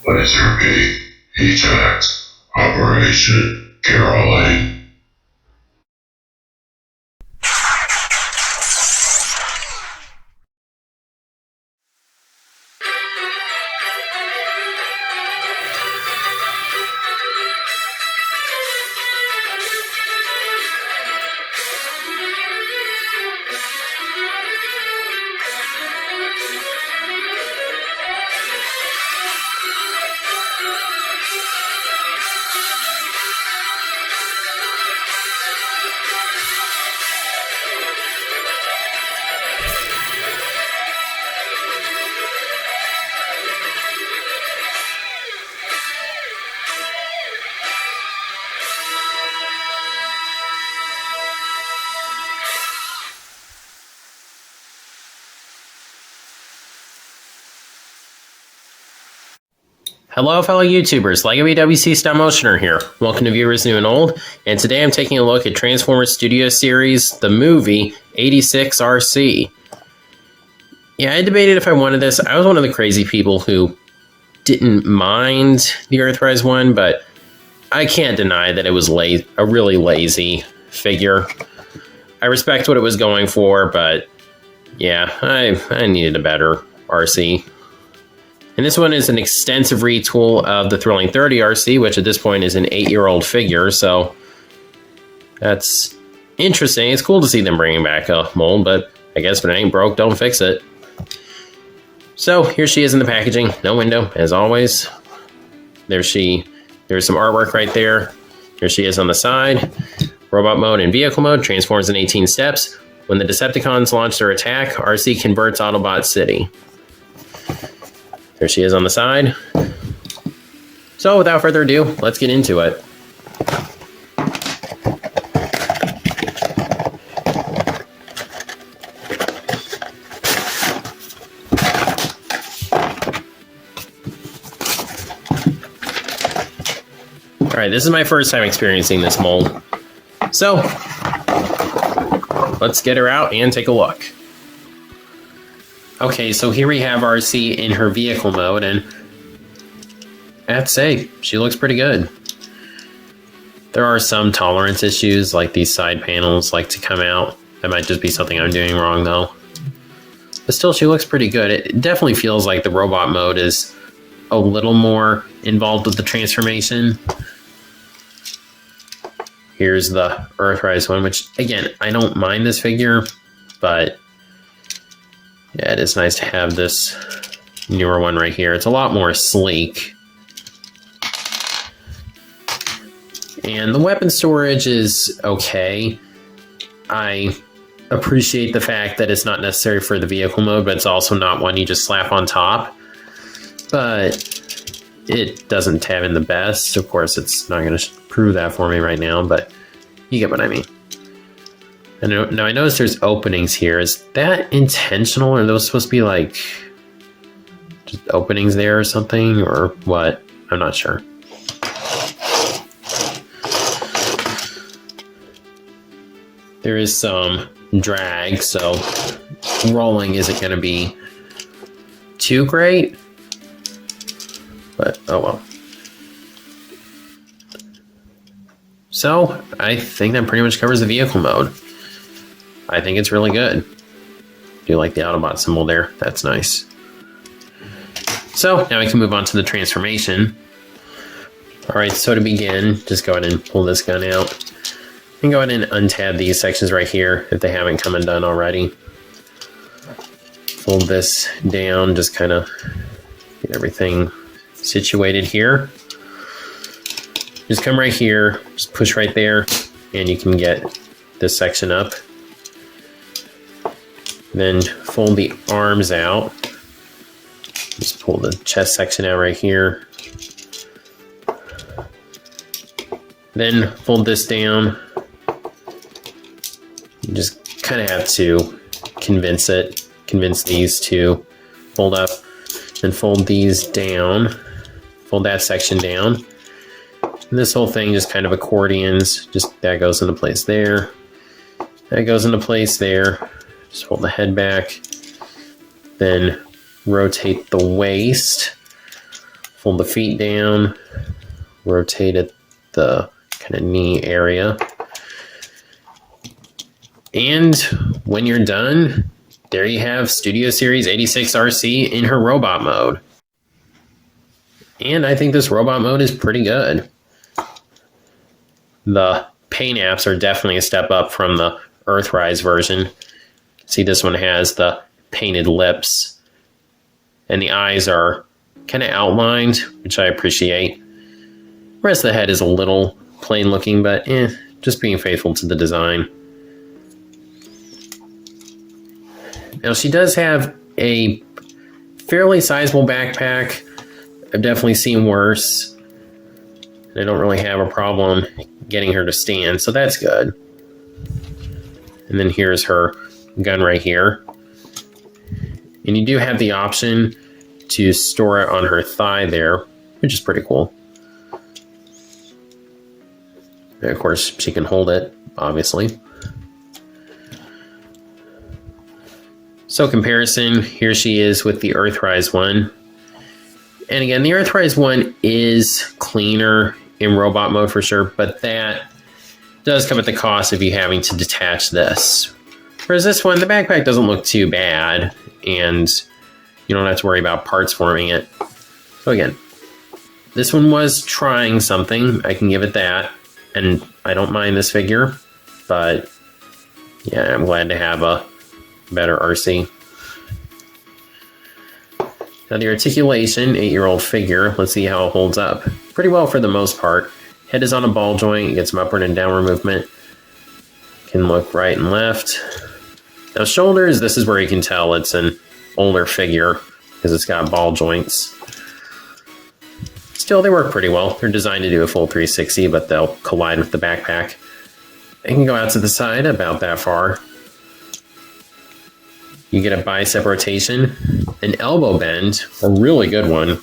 Laserbeak, eject, Operation Caroline. Hello fellow YouTubers, LEGO BWC Stop Motioner here. Welcome to viewers new and old, and today I'm taking a look at Transformers Studio Series, the movie, 86 Arcee. Yeah, I debated if I wanted this. I was one of the crazy people who didn't mind the Earthrise one, but I can't deny that it was a really lazy figure. I respect what it was going for, but yeah, I needed a better Arcee. And this one is an extensive retool of the Thrilling 30 Arcee, which at this point is an 8-year-old figure, so that's interesting. It's cool to see them bringing back a mold, but I guess if it ain't broke, don't fix it. So here she is in the packaging. No window, as always. There's some artwork right there. Here she is on the side. Robot mode and vehicle mode, transforms in 18 steps. When the Decepticons launch their attack, Arcee converts Autobot City. There she is on the side. So without further ado, let's get into it. Alright, this is my first time experiencing this mold. So, let's get her out and take a look. Okay, so here we have Arcee in her vehicle mode, and I have to say, she looks pretty good. There are some tolerance issues, like these side panels like to come out. That might just be something I'm doing wrong, though. But still, she looks pretty good. It definitely feels like the robot mode is a little more involved with the transformation. Here's the Earthrise one, which, again, I don't mind this figure, but yeah, it is nice to have this newer one right here. It's a lot more sleek. And the weapon storage is okay. I appreciate the fact that it's not necessary for the vehicle mode, but it's also not one you just slap on top. But it doesn't tab in the best. Of course, it's not going to prove that for me right now, but you get what I mean. And now I notice there's openings here. Is that intentional? Or are those supposed to be like just openings there or something? Or what? I'm not sure. There is some drag, so rolling isn't going to be too great. But, oh well. So, I think that pretty much covers the vehicle mode. I think it's really good. Do you like the Autobot symbol there? That's nice. So, now we can move on to the transformation. Alright, so to begin, just go ahead and pull this gun out. And go ahead and untab these sections right here if they haven't come undone already. Fold this down, just kind of get everything situated here. Just come right here, just push right there, and you can get this section up. Then fold the arms out. Just pull the chest section out right here. Then fold this down. You just kind of have to convince these to fold up. Then fold these down. Fold that section down. And this whole thing just kind of accordions. Just that goes into place there. That goes into place there. Just hold the head back. Then rotate the waist. Fold the feet down, rotate at the kind of knee area. And when you're done, there you have Studio Series 86 Arcee in her robot mode. And I think this robot mode is pretty good. The paint apps are definitely a step up from the Earthrise version. See, this one has the painted lips, and the eyes are kind of outlined, which I appreciate. The rest of the head is a little plain looking, but just being faithful to the design. Now, she does have a fairly sizable backpack. I've definitely seen worse. I don't really have a problem getting her to stand, so that's good. And then here's her gun right here. And you do have the option to store it on her thigh there, which is pretty cool. And of course, she can hold it, obviously. So comparison, here she is with the Earthrise one. And again, the Earthrise one is cleaner in robot mode for sure, but that does come at the cost of you having to detach this. Whereas this one, the backpack doesn't look too bad, and you don't have to worry about parts forming it. So again, this one was trying something, I can give it that, and I don't mind this figure, but yeah, I'm glad to have a better Arcee. Now the articulation, 8-year-old figure, let's see how it holds up. Pretty well for the most part. Head is on a ball joint, you get some upward and downward movement. Can look right and left. Now shoulders, this is where you can tell it's an older figure because it's got ball joints. Still, they work pretty well. They're designed to do a full 360, but they'll collide with the backpack. They can go out to the side about that far. You get a bicep rotation, an elbow bend, a really good one.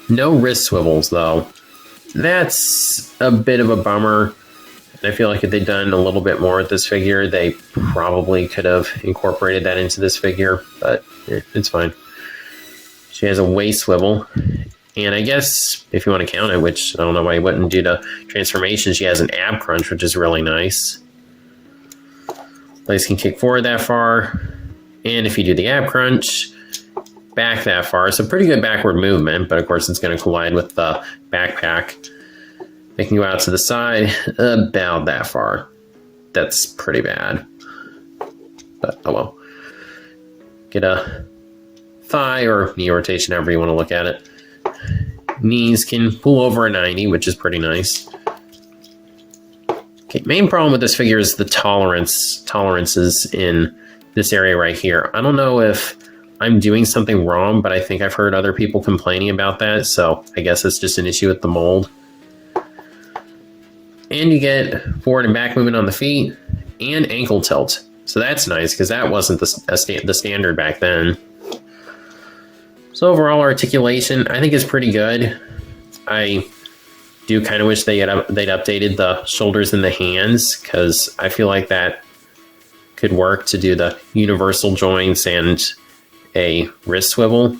No wrist swivels, though. That's a bit of a bummer. I feel like if they'd done a little bit more with this figure, they probably could have incorporated that into this figure, but it's fine. She has a waist swivel, and I guess if you want to count it, which I don't know why you wouldn't due to transformation, she has an ab crunch, which is really nice. Legs can kick forward that far, and if you do the ab crunch, back that far. So pretty good backward movement, but of course it's going to collide with the backpack. They can go out to the side about that far. That's pretty bad, but oh well. Get a thigh or knee rotation, however you want to look at it. Knees can pull over a 90, which is pretty nice. Okay, main problem with this figure is the tolerances in this area right here. I don't know if I'm doing something wrong, but I think I've heard other people complaining about that, so I guess it's just an issue with the mold. And you get forward and back movement on the feet and ankle tilt. So that's nice, because that wasn't the standard back then. So overall articulation, I think is pretty good. I do kind of wish they'd updated the shoulders and the hands, because I feel like that could work to do the universal joints and a wrist swivel.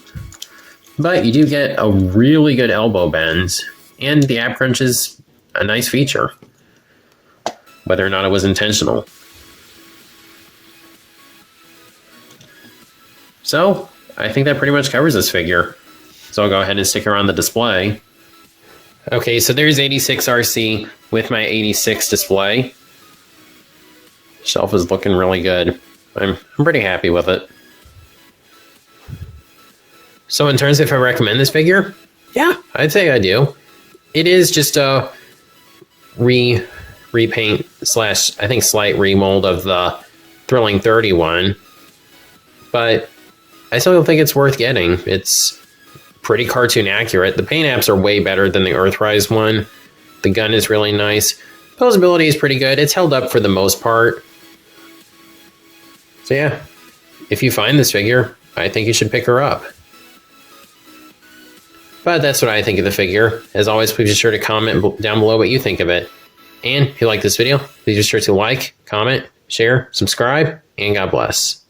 But you do get a really good elbow bend, and the ab crunch is a nice feature, whether or not it was intentional. So I think that pretty much covers this figure. So I'll go ahead and stick her on the display. Okay, so there's 86 Arcee with my 86 display. Shelf is looking really good. I'm pretty happy with it. So in terms of if I recommend this figure, yeah, I'd say I do. It is just a repaint slash, I think, slight remold of the Thrilling 31, but I still don't think it's worth getting. It's pretty cartoon accurate. The paint apps are way better than the Earthrise one. The gun is really nice. Posability is pretty good. It's held up for the most part. So yeah, if you find this figure, I think you should pick her up. But that's what I think of the figure. As always, please be sure to comment down below what you think of it. And if you like this video, please be sure to like, comment, share, subscribe, and God bless.